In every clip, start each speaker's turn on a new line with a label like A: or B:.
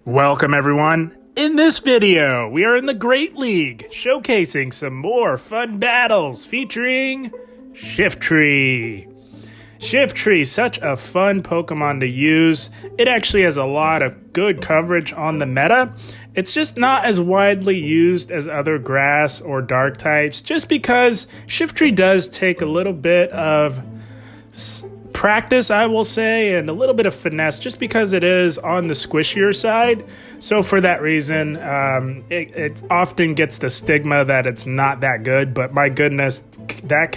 A: Welcome everyone. In this video, we are in the Great League, showcasing some more fun battles featuring Shiftry. Shiftry, such a fun Pokemon to use. It actually has a lot of good coverage on the meta. It's just not as widely used as other grass or dark types, just because Shiftry does take a little bit of practice, I will say, and a little bit of finesse, just because it is on the squishier side. So for that reason, it often gets the stigma that it's not that good. But my goodness, that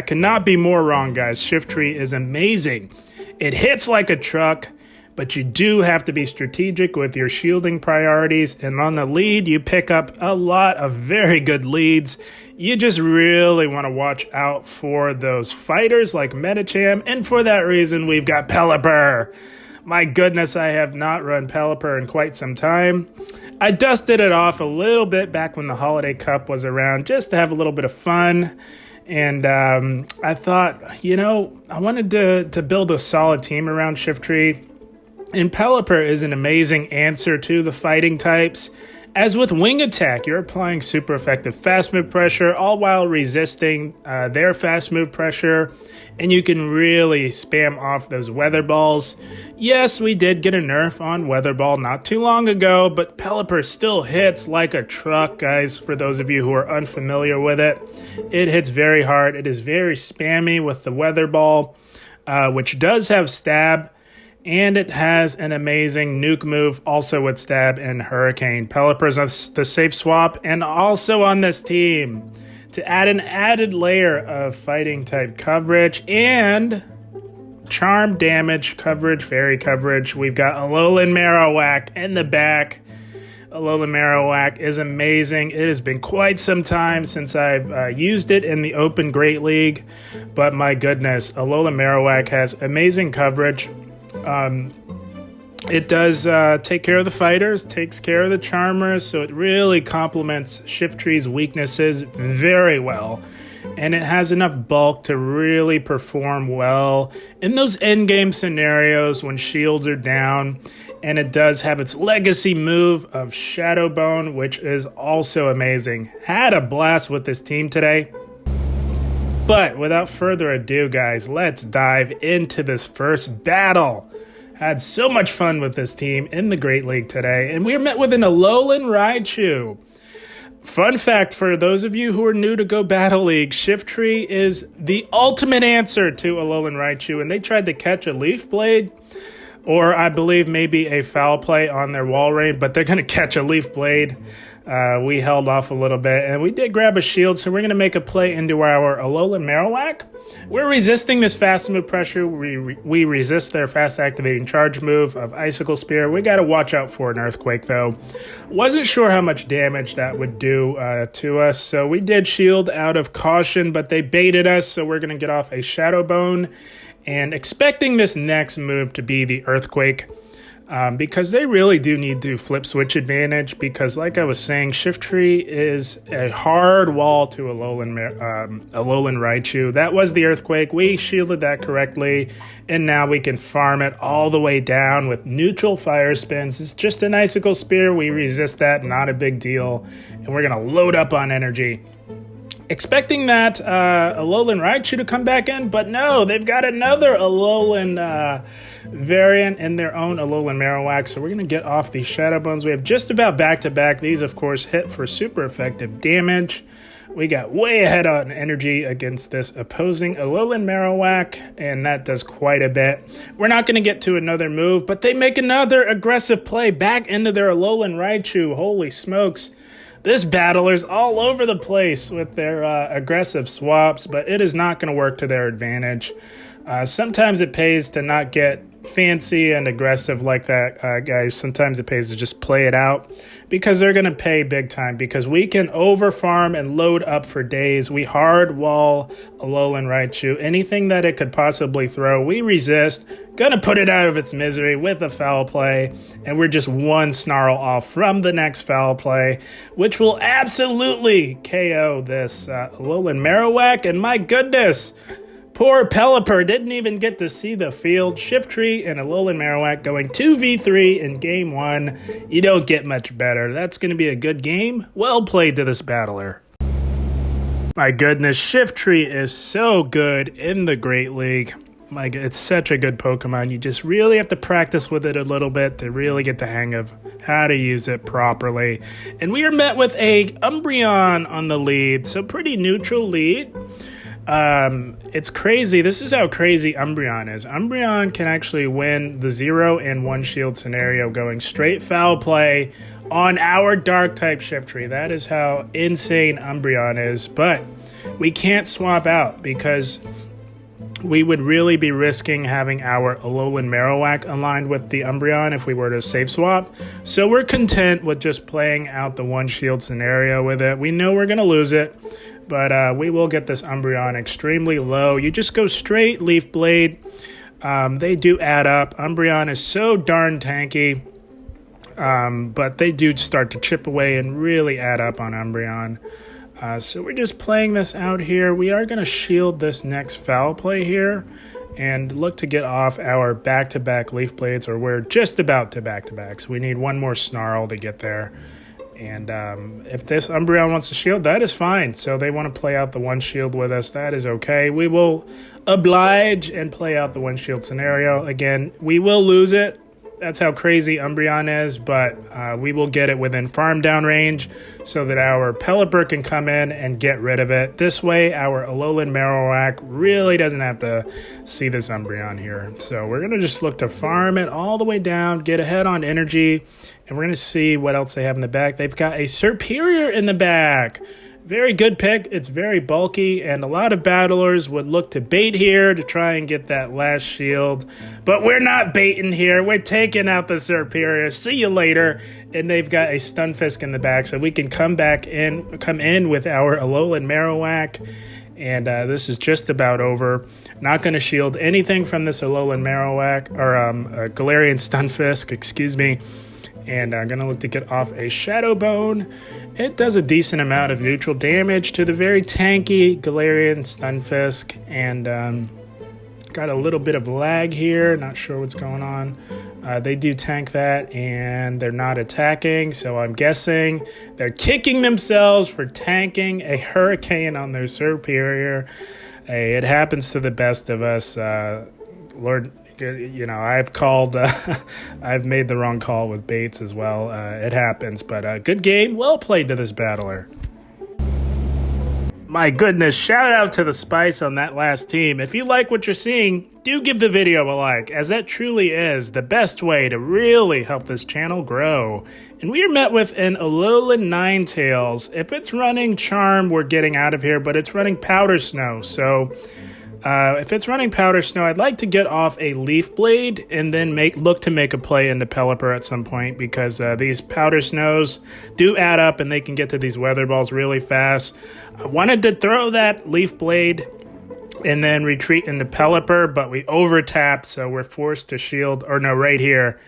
A: cannot be more wrong, guys. Shiftry is amazing. It hits like a truck, but you do have to be strategic with your shielding priorities. And on the lead, you pick up a lot of very good leads. You just really want to watch out for those fighters like Medicham. And for that reason, we've got Pelipper. My goodness, I have not run Pelipper in quite some time. I dusted it off a little bit back when the Holiday Cup was around, just to have a little bit of fun. And I thought, I wanted to build a solid team around Shiftry. And Pelipper is an amazing answer to the fighting types. As with Wing Attack, you're applying super effective fast move pressure, all while resisting their fast move pressure. And you can really spam off those Weather Balls. Yes, we did get a nerf on Weather Ball not too long ago, but Pelipper still hits like a truck, guys, for those of you who are unfamiliar with it. It hits very hard. It is very spammy with the Weather Ball, which does have Stab. And it has an amazing nuke move, also with Stab and Hurricane. Pelipper's the safe swap, and also on this team to add an added layer of fighting type coverage and charm damage coverage, fairy coverage. We've got Alolan Marowak in the back. Alolan Marowak is amazing. It has been quite some time since I've used it in the Open Great League, but my goodness, Alolan Marowak has amazing coverage. It does take care of the fighters, takes care of the charmers, so it really complements Shiftry's weaknesses very well. And it has enough bulk to really perform well in those endgame scenarios when shields are down. And it does have its legacy move of Shadow Bone, which is also amazing. Had a blast with this team today. But without further ado, guys, let's dive into this first battle. Had so much fun with this team in the Great League today, and we are met with an Alolan Raichu. Fun fact for those of you who are new to Go Battle League, Shiftry is the ultimate answer to Alolan Raichu, and they tried to catch a Leaf Blade, or I believe maybe a Foul Play on their Wall Raid, but they're going to catch a Leaf Blade. We held off a little bit, and we did grab a shield, so we're going to make a play into our Alolan Marowak. We're resisting this fast move pressure. We resist their fast activating charge move of Icicle Spear. We got to watch out for an Earthquake, though. Wasn't sure how much damage that would do to us, so we did shield out of caution, but they baited us, so we're going to get off a Shadow Bone, and expecting this next move to be the Earthquake. Because they really do need to flip switch advantage, because like I was saying, Shiftry is a hard wall to Alolan Raichu. That was the Earthquake. We shielded that correctly, and now we can farm it all the way down with neutral fire spins. It's just an Icicle Spear. We resist that, not a big deal, and we're going to load up on energy. Expecting that Alolan Raichu to come back in, but no, they've got another Alolan variant in their own Alolan Marowak, so we're going to get off these Shadow Bones. We have just about back-to-back. These, of course, hit for super effective damage. We got way ahead on energy against this opposing Alolan Marowak, and that does quite a bit. We're not going to get to another move, but they make another aggressive play back into their Alolan Raichu. Holy smokes. This battler's all over the place with their aggressive swaps, but it is not going to work to their advantage. Sometimes it pays to not get fancy and aggressive like that, guys. Sometimes it pays to just play it out, because they're going to pay big time, because we can overfarm and load up for days. We hard wall Alolan Raichu. Anything that it could possibly throw, we resist. Going to put it out of its misery with a Foul Play, and we're just one Snarl off from the next Foul Play, which will absolutely KO this Alolan Marowak. And my goodness, Poor Pelipper didn't even get to see the field. Shiftry and Alolan Marowak going 2v3 in game 1. You don't get much better. That's going to be a good game. Well played to this battler. My goodness, Shiftry is so good in the Great League. It's such a good Pokemon. You just really have to practice with it a little bit to really get the hang of how to use it properly. And we are met with a Umbreon on the lead, so pretty neutral lead. It's crazy. This is how crazy Umbreon is. Umbreon can actually win the 0 and 1 shield scenario going straight foul play on our Dark-type Shiftry. That is how insane Umbreon is. But we can't swap out because we would really be risking having our Alolan Marowak aligned with the Umbreon if we were to safe swap. So we're content with just playing out the 1 shield scenario with it. We know we're going to lose it, but we will get this Umbreon extremely low. You just go straight Leaf Blade. They do add up. Umbreon is so darn tanky, but they do start to chip away and really add up on Umbreon. So we're just playing this out here. We are going to shield this next foul play here and look to get off our back-to-back Leaf Blades, or we're just about to back-to-back. So we need one more Snarl to get there. And if this Umbreon wants to shield, that is fine. So they want to play out the 1 shield with us. That is okay. We will oblige and play out the 1 shield scenario. Again, we will lose it. That's how crazy Umbreon is, but we will get it within farm down range so that our Pelipper can come in and get rid of it. This way, our Alolan Marowak really doesn't have to see this Umbreon here. So we're going to just look to farm it all the way down, get ahead on energy, and we're going to see what else they have in the back. They've got a Serperior in the back. Very good pick. It's very bulky, and a lot of battlers would look to bait here to try and get that last shield. But we're not baiting here. We're taking out the Serperior. See you later. And they've got a Stunfisk in the back, so we can come in with our Alolan Marowak. And this is just about over. Not going to shield anything from this Alolan Marowak, or Galarian Stunfisk, excuse me. And I'm going to look to get off a Shadow Bone. It does a decent amount of neutral damage to the very tanky Galarian Stunfisk. And got a little bit of lag here. Not sure what's going on. They do tank that, and they're not attacking. So I'm guessing they're kicking themselves for tanking a Hurricane on their Serperior. Hey, it happens to the best of us. Lord... You know, I've made the wrong call with baits as well. It happens, but good game. Well played to this battler. My goodness, shout out to the Spice on that last team. If you like what you're seeing, do give the video a like, as that truly is the best way to really help this channel grow. And we are met with an Alolan Ninetales. If it's running Charm, we're getting out of here, but it's running Powder Snow, so... if it's running Powder Snow, I'd like to get off a Leaf Blade and then look to make a play into Pelipper at some point, because these Powder Snows do add up and they can get to these Weather Balls really fast. I wanted to throw that Leaf Blade and then retreat into Pelipper, but we over-tapped, so we're forced to shield. Or no, right here.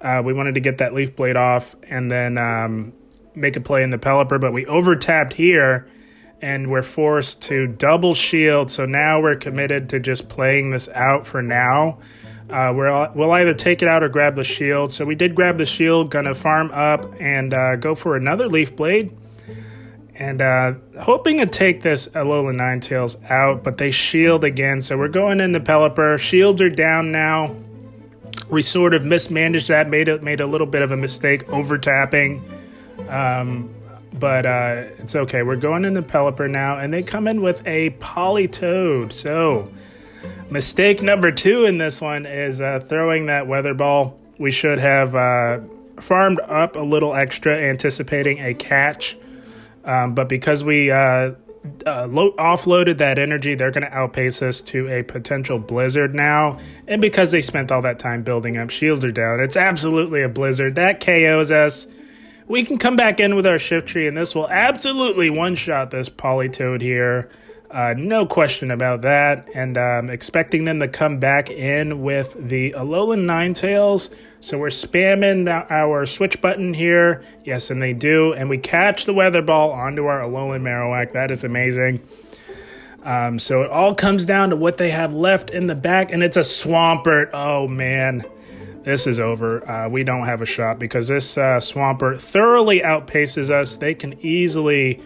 A: We wanted to get that Leaf Blade off and then make a play in the Pelipper, but we over-tapped here. And we're forced to double shield, so now we're committed to just playing this out for now. We'll either take it out or grab the shield. So we did grab the shield, gonna farm up and go for another Leaf Blade. And hoping to take this Alolan Ninetales out, but they shield again. So we're going into Pelipper. Shields are down now. We sort of mismanaged that, made a little bit of a mistake over-tapping. But it's okay. We're going into Pelipper now, and they come in with a Politoed. So, mistake number 2 in this one is throwing that Weather Ball. We should have farmed up a little extra, anticipating a catch. But because we offloaded that energy, they're going to outpace us to a potential Blizzard now. And because they spent all that time building up, shields are down. It's absolutely a Blizzard. That KOs us. We can come back in with our Shiftry, and this will absolutely one-shot this Politoed here. No question about that. And expecting them to come back in with the Alolan Ninetales. So we're spamming our switch button here. Yes, and they do. And we catch the Weather Ball onto our Alolan Marowak. That is amazing. So it all comes down to what they have left in the back, and it's a Swampert. Oh, man. This is over. We don't have a shot because this Swampert thoroughly outpaces us. They can easily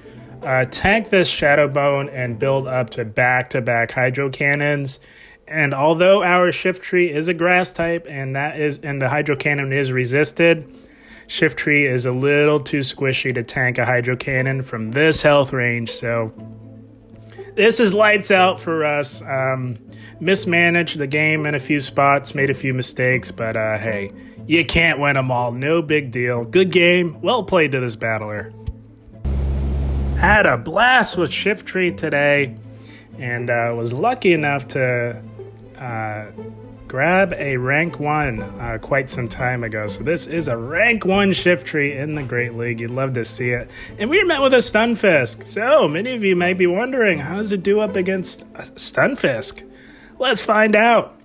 A: tank this Shadow Bone and build up to back-to-back Hydro Cannons. And although our Shiftry is a grass type and the Hydro Cannon is resisted, Shiftry is a little too squishy to tank a Hydro Cannon from this health range. So this is lights out for us. Mismanaged the game in a few spots, made a few mistakes, but hey, you can't win them all. No big deal. Good game. Well played to this battler. Had a blast with Shiftry today, and was lucky enough to grab a rank 1 quite some time ago. So this is a rank 1 Shiftry in the Great League. You'd love to see it. And we were met with a Stunfisk. So many of you may be wondering, how does it do up against Stunfisk? Let's find out.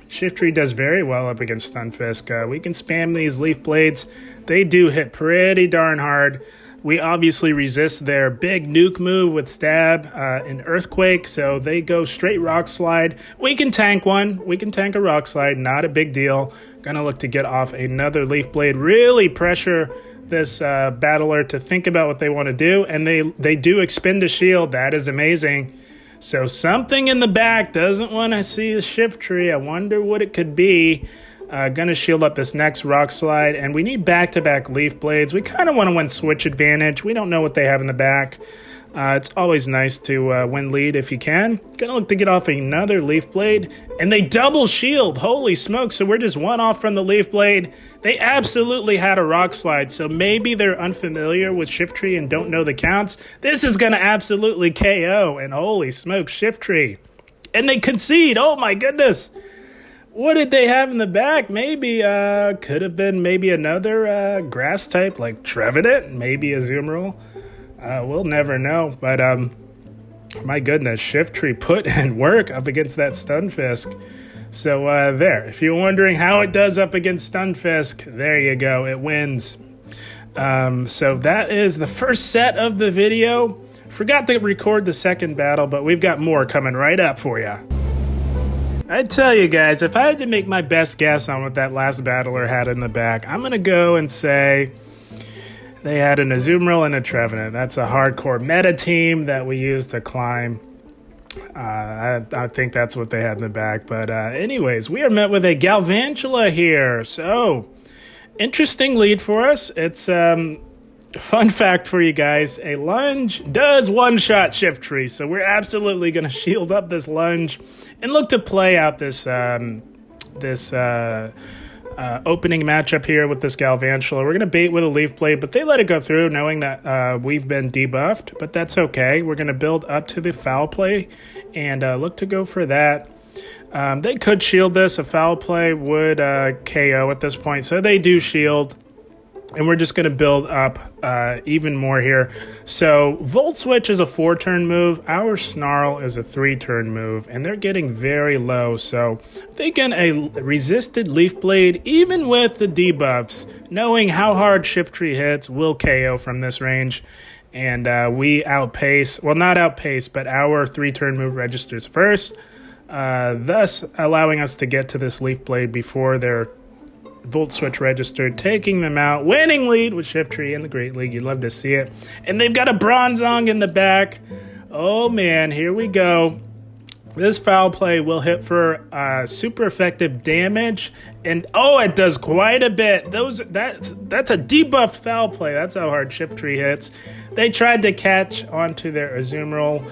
A: Shiftry does very well up against Stunfisk. We can spam these Leaf Blades. They do hit pretty darn hard. We obviously resist their big nuke move with Stab and Earthquake, so they go straight Rock Slide. We can tank one. We can tank a Rock Slide. Not a big deal. Gonna look to get off another Leaf Blade. Really pressure this battler to think about what they want to do, and they do expend a shield. That is amazing. So something in the back doesn't want to see a Shiftry. I wonder what it could be. Gonna shield up this next Rock Slide, and we need back-to-back Leaf Blades. We kind of want to win switch advantage. We don't know what they have in the back. It's always nice to win lead if you can. Gonna look to get off another Leaf Blade, and they double shield. Holy smoke, so we're just one off from the Leaf Blade. They absolutely had a Rock Slide, so maybe they're unfamiliar with Shiftry and don't know the counts. This is gonna absolutely KO, and holy smoke, Shiftry. And they concede, oh my goodness. What did they have in the back? Maybe, could have been maybe another grass type like Trevenant, maybe a Azumarill. We'll never know, but my goodness, Shiftry put in work up against that Stunfisk. So there, if you're wondering how it does up against Stunfisk, there you go, it wins. So that is the first set of the video. Forgot to record the second battle, but we've got more coming right up for you. I tell you guys, if I had to make my best guess on what that last battler had in the back, I'm going to go and say they had an Azumarill and a Trevenant. That's a hardcore meta team that we use to climb. I think that's what they had in the back. But anyways, we are met with a Galvantula here. So, interesting lead for us. It's fun fact for you guys. A lunge does one-shot Shiftry. So we're absolutely going to shield up this lunge and look to play out this opening matchup here with this Galvantula. We're going to bait with a Leaf Blade, but they let it go through knowing that we've been debuffed, but that's okay. We're going to build up to the foul play and look to go for that. They could shield this. A foul play would KO at this point, so they do shield. And we're just going to build up even more here. So Volt Switch is a 4-turn move. Our Snarl is a 3-turn move. And they're getting very low. So thinking a resisted Leaf Blade, even with the debuffs, knowing how hard Shiftry hits, will KO from this range. And we outpace, well, not outpace, but our 3-turn move registers first. Thus allowing us to get to this Leaf Blade before their Volt Switch registered, taking them out, winning lead with Shiftry in the Great League. You'd love to see it. And they've got a Bronzong in the back. Oh man, here we go. This foul play will hit for super effective damage, and oh, it does quite a bit. That's a debuffed foul play. That's how hard Shiftry hits. They tried to catch onto their Azumarill.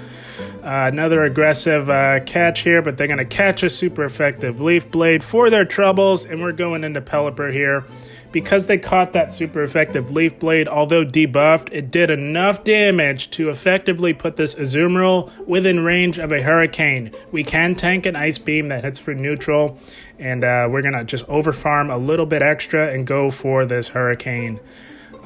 A: Another aggressive catch here, but they're going to catch a super effective Leaf Blade for their troubles, and we're going into Pelipper here. Because they caught that super effective Leaf Blade, although debuffed, it did enough damage to effectively put this Azumarill within range of a Hurricane. We can tank an Ice Beam that hits for neutral, and we're going to just overfarm a little bit extra and go for this Hurricane.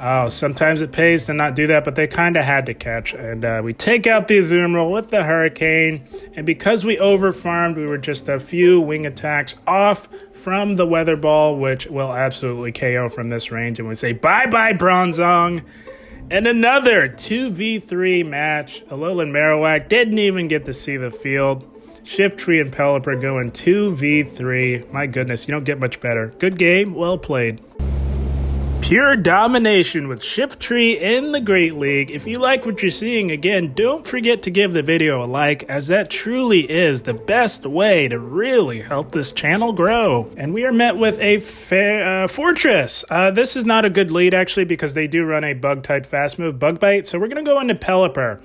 A: Oh, sometimes it pays to not do that, but they kind of had to catch. And we take out the Azumarill with the Hurricane. And because we overfarmed, we were just a few wing attacks off from the Weather Ball, which will absolutely KO from this range. And we say bye-bye, Bronzong. And another 2v3 match. Alolan Marowak didn't even get to see the field. Shiftry and Pelipper going 2v3. My goodness, you don't get much better. Good game, well played. Pure domination with Shiftry in the Great League. If you like what you're seeing, again, don't forget to give the video a like, as that truly is the best way to really help this channel grow. And we are met with a Fortress. This is not a good lead, actually, because they do run a bug-type fast move, Bug Bite. So we're going to go into Pelipper.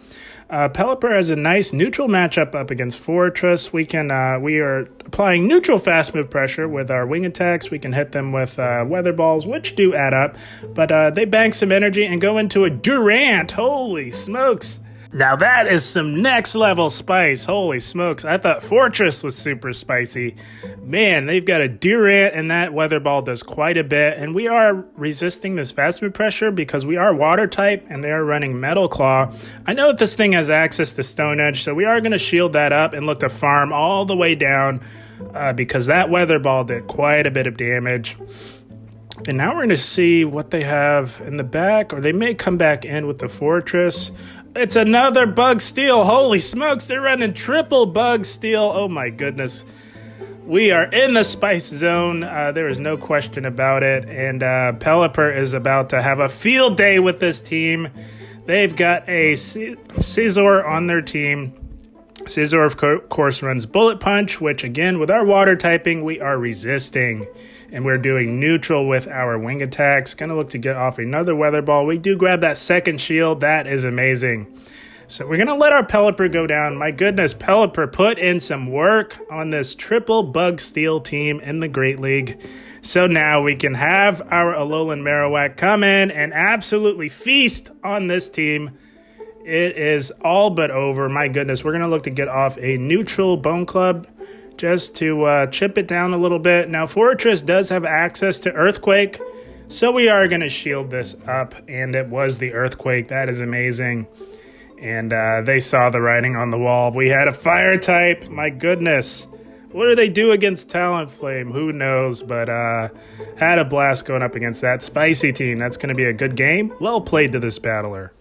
A: Pelipper has a nice neutral matchup up against Fortress. We are applying neutral fast move pressure with our wing attacks. We can hit them with weather balls, which do add up, but they bank some energy and go into a Durant. Holy smokes. Now that is some next level spice. Holy smokes. I thought Fortress was super spicy. Man, they've got a Durant, and that weather ball does quite a bit. And we are resisting this fast move pressure because we are water type and they are running Metal Claw. I know that this thing has access to Stone Edge, so we are going to shield that up and look to farm all the way down because that weather ball did quite a bit of damage. And now we're going to see what they have in the back, or they may come back in with the Fortress. It's another Bug Steal. Holy smokes, they're running triple Bug Steal. Oh my goodness. We are in the spice zone. There is no question about it. And Pelipper is about to have a field day with this team. They've got a Scizor on their team. Scizor, of course, runs Bullet Punch, which, again, with our water typing, we are resisting. And we're doing neutral with our wing attacks. Going to look to get off another weather ball. We do grab that second shield. That is amazing. So we're going to let our Pelipper go down. My goodness, Pelipper put in some work on this triple Bug Steal team in the Great League. So now we can have our Alolan Marowak come in and absolutely feast on this team. It is all but over. My goodness, we're going to look to get off a neutral Bone Club just to chip it down a little bit. Now, Fortress does have access to Earthquake, so we are going to shield this up, and it was the Earthquake. That is amazing. And they saw the writing on the wall. We had a Fire type. My goodness. What do they do against Talonflame? Who knows, but had a blast going up against that spicy team. That's going to be a good game. Well played to this battler.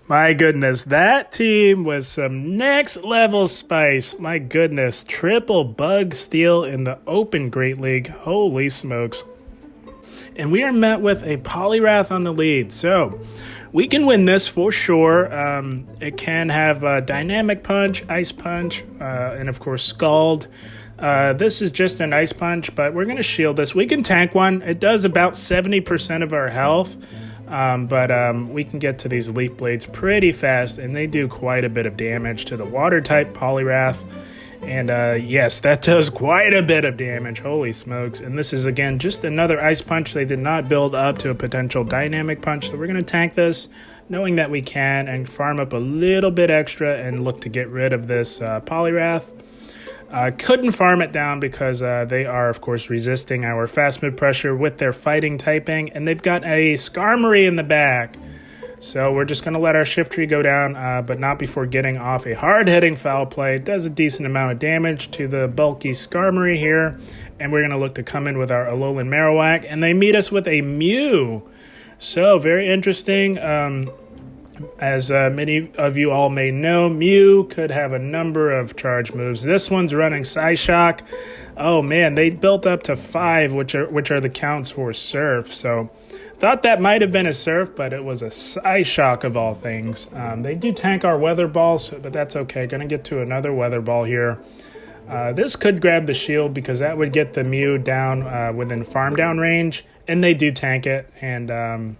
A: My goodness, that team was some next level spice. My goodness, triple Bug Steal in the Open Great League. Holy smokes. And we are met with a Poliwrath on the lead. So we can win this for sure. It can have Dynamic Punch, Ice Punch, and of course Scald. This is just an Ice Punch, but we're going to shield this. We can tank one. It does about 70% of our health. But we can get to these Leaf Blades pretty fast, and they do quite a bit of damage to the Water-type Poliwrath. And yes, that does quite a bit of damage. Holy smokes. And this is, again, just another Ice Punch. They did not build up to a potential Dynamic Punch, so we're going to tank this, knowing that we can, and farm up a little bit extra and look to get rid of this Poliwrath. Couldn't farm it down because they are, of course, resisting our fast move pressure with their fighting typing, and they've got a Skarmory in the back. So we're just going to let our Shiftry go down, but not before getting off a hard-hitting Foul Play. It does a decent amount of damage to the bulky Skarmory here, and we're going to look to come in with our Alolan Marowak, and they meet us with a Mew. So very interesting. As many of you all may know, Mew could have a number of charge moves. This one's running Psyshock. Oh man, they built up to 5, which are the counts for Surf. So thought that might have been a Surf, but it was a Psyshock of all things. They do tank our Weather Balls, but that's okay. Going to get to another Weather Ball here. This could grab the shield because that would get the Mew down within farm down range, and they do tank it, and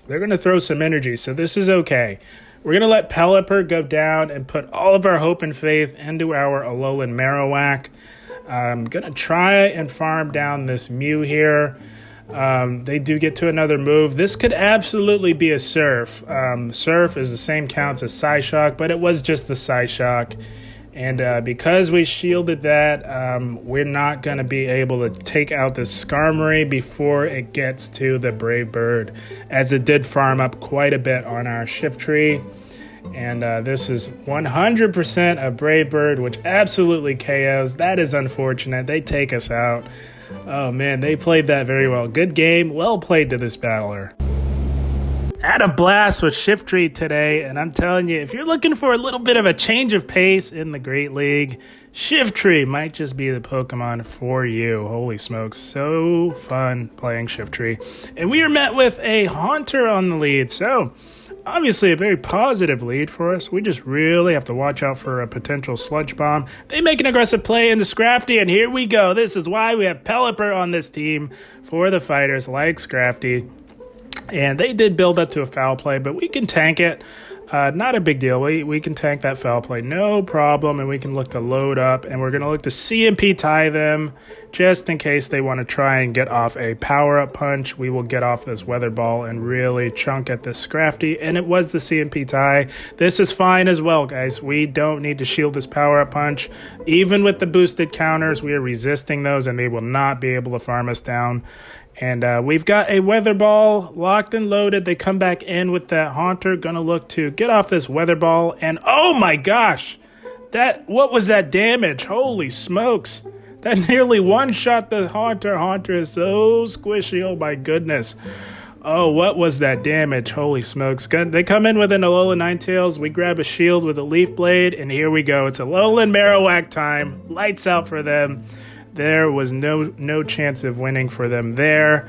A: they're going to throw some energy, so this is okay. We're going to let Pelipper go down and put all of our hope and faith into our Alolan Marowak. I'm going to try and farm down this Mew here. They do get to another move. This could absolutely be a Surf. Surf is the same counts as Psyshock, but it was just the Psyshock. And because we shielded that, we're not going to be able to take out this Skarmory before it gets to the Brave Bird, as it did farm up quite a bit on our Shiftry. And this is 100% a Brave Bird, which absolutely KOs. That is unfortunate. They take us out. Oh man, they played that very well. Good game. Well played to this battler. Had a blast with Shiftry today, and I'm telling you, if you're looking for a little bit of a change of pace in the Great League, Shiftry might just be the Pokemon for you. Holy smokes, so fun playing Shiftry. And we are met with a Haunter on the lead, so obviously a very positive lead for us. We just really have to watch out for a potential Sludge Bomb. They make an aggressive play into Scrafty, and here we go. This is why we have Pelipper on this team for the fighters like Scrafty. And they did build up to a foul play, but we can tank it. Not a big deal. We can tank that foul play, no problem, and we can look to load up, and we're going to look to CMP tie them just in case they want to try and get off a power-up punch. We will get off this Weather Ball and really chunk at this Scrafty, and it was the CMP tie. This is fine as well, guys. We don't need to shield this power-up punch. Even with the boosted counters, we are resisting those, and they will not be able to farm us down. And we've got a Weather Ball locked and loaded. They come back in with that Haunter. Going to look to get off this Weather Ball. And oh my gosh, what was that damage? Holy smokes. That nearly one-shot the Haunter. Haunter is so squishy. Oh my goodness. Oh, what was that damage? Holy smokes. They come in with an Alolan Ninetales. We grab a shield with a Leaf Blade. And here we go. It's Alolan Marowak time. Lights out for them. There was no chance of winning for them there.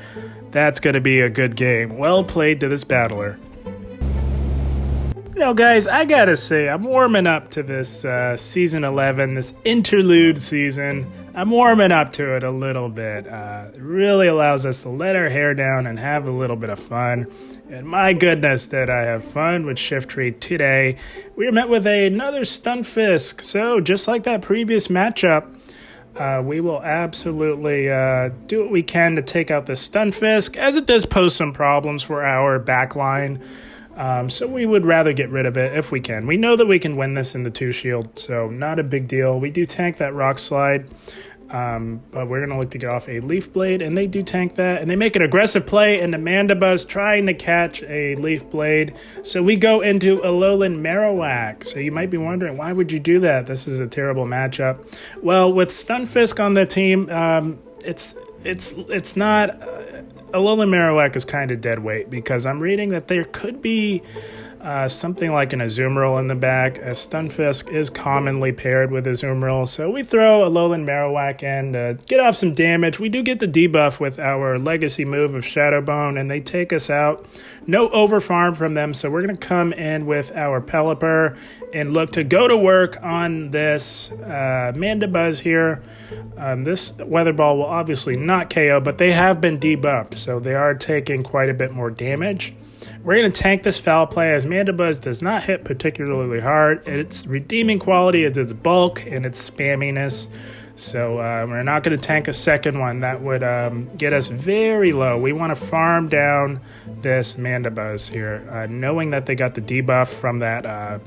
A: That's going to be a good game. Well played to this battler. You know, guys, I got to say, I'm warming up to this Season 11, this interlude season. I'm warming up to it a little bit. It really allows us to let our hair down and have a little bit of fun. And my goodness, did I have fun with Shiftry today. We were met with another Stunfisk. So, just like that previous matchup, we will absolutely do what we can to take out the Stunfisk, as it does pose some problems for our backline. So we would rather get rid of it if we can. We know that we can win this in the 2-shield, so not a big deal. We do tank that Rock Slide, but we're going to look to get off a Leaf Blade, and they do tank that. And they make an aggressive play, and Mandibuzz trying to catch a Leaf Blade. So we go into Alolan Marowak. So you might be wondering, why would you do that? This is a terrible matchup. Well, with Stunfisk on the team, it's not... Alolan Marowak is kind of dead weight because I'm reading that there could be something like an Azumarill in the back, as Stunfisk is commonly paired with Azumarill. So we throw Alolan Marowak in to get off some damage. We do get the debuff with our legacy move of Shadow Bone, and they take us out. No overfarm from them, so we're going to come in with our Pelipper and look to go to work on this Mandibuzz here. This Weather Ball will obviously not KO, but they have been debuffed, so they are taking quite a bit more damage. We're going to tank this foul play, as Mandibuzz does not hit particularly hard. Its redeeming quality is its bulk and its spamminess. So we're not going to tank a second one. That would get us very low. We want to farm down this Mandibuzz here, knowing that they got the debuff from that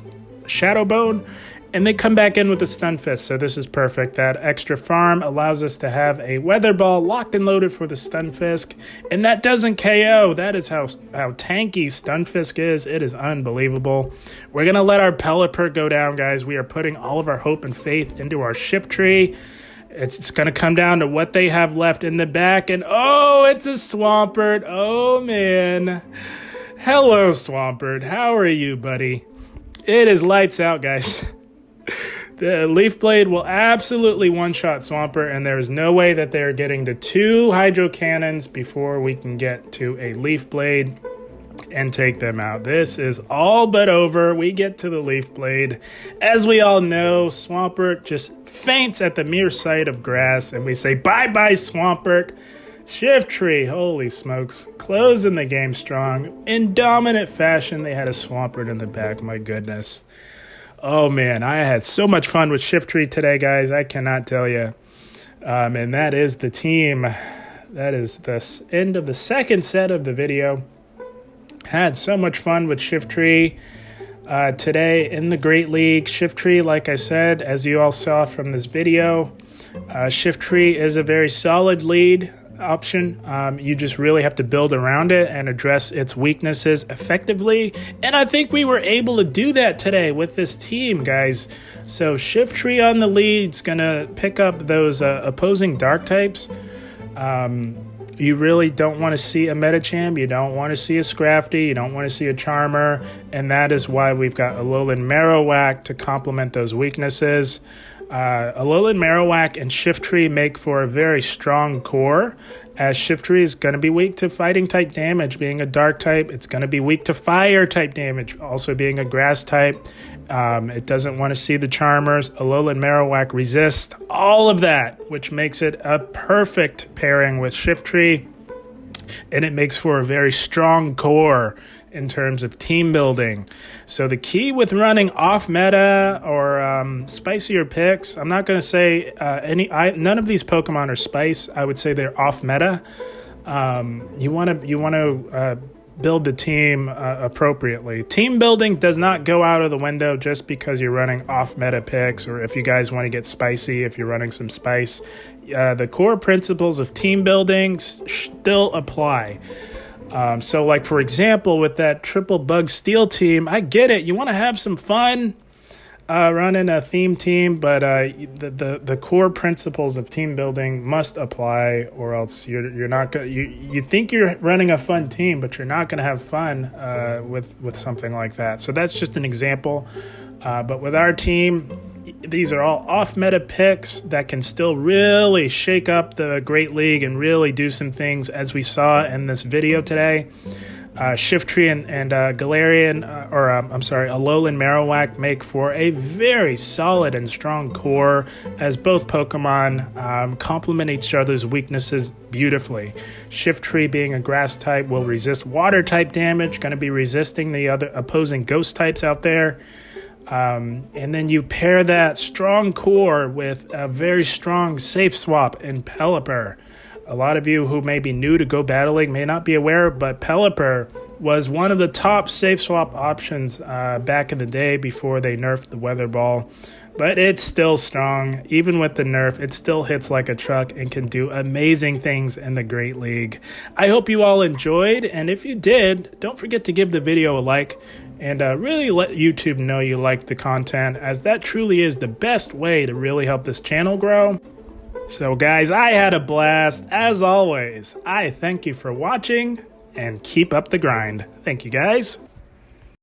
A: Shadow Bone. And they come back in with a Stunfisk, so this is perfect. That extra farm allows us to have a Weather Ball locked and loaded for the Stunfisk, and that doesn't KO. That is how tanky Stunfisk is. It is unbelievable. We're going to let our Pelipper go down, guys. We are putting all of our hope and faith into our Shiftry. It's going to come down to what they have left in the back, and oh, it's a Swampert. Oh, man. Hello, Swampert. How are you, buddy? It is lights out, guys. The Leaf Blade will absolutely one-shot Swampert, and there is no way that they're getting to 2 Hydro Cannons before we can get to a Leaf Blade and take them out. This is all but over. We get to the Leaf Blade. As we all know, Swampert just faints at the mere sight of grass, and we say, bye-bye, Swampert. Shiftry, holy smokes, closing the game strong. In dominant fashion, they had a Swampert in the back, my goodness. Oh, man, I had so much fun with Shiftry today, guys. I cannot tell you. And that is the team. That is the end of the second set of the video. Had so much fun with Shiftry today in the Great League. Shiftry, like I said, as you all saw from this video, Shiftry is a very solid lead option. You just really have to build around it and address its weaknesses effectively, and I think we were able to do that today with this team, guys. So Shiftry on the lead is gonna pick up those opposing dark types. you really don't want to see a Medicham, you don't want to see a Scrafty, you don't want to see a Charmer, and that is why we've got Alolan Marowak to complement those weaknesses. Alolan Marowak and Shiftry make for a very strong core, as Shiftry is going to be weak to fighting type damage, being a dark type. It's going to be weak to fire type damage, also being a grass type. It doesn't want to see the Charmers. Alolan Marowak resists all of that, which makes it a perfect pairing with Shiftry, and it makes for a very strong core in terms of team building. So the key with running off meta or spicier picks, I'm not going to say none of these Pokemon are spice. I would say they're off meta. You want to build the team appropriately. Team building does not go out of the window just because you're running off meta picks, or if you guys want to get spicy, if you're running some spice. The core principles of team building still apply. So like, for example, with that triple bug steel team, I get it. You want to have some fun running a theme team, but the core principles of team building must apply, or else you're not going. You think you're running a fun team, but you're not going to have fun with something like that. So that's just an example. But with our team, these are all off-meta picks that can still really shake up the Great League and really do some things, as we saw in this video today. Shiftry and Alolan Marowak make for a very solid and strong core, as both Pokemon complement each other's weaknesses beautifully. Shiftry, being a grass type, will resist water type damage, going to be resisting the other opposing ghost types out there. And then you pair that strong core with a very strong safe swap in Pelipper. A lot of you who may be new to Go Battling may not be aware, but Pelipper was one of the top safe swap options back in the day before they nerfed the Weather Ball. But it's still strong. Even with the nerf, it still hits like a truck and can do amazing things in the Great League. I hope you all enjoyed, and if you did, don't forget to give the video a like and really let YouTube know you liked the content, as that truly is the best way to really help this channel grow. So guys, I had a blast. As always, I thank you for watching, and keep up the grind. Thank you guys.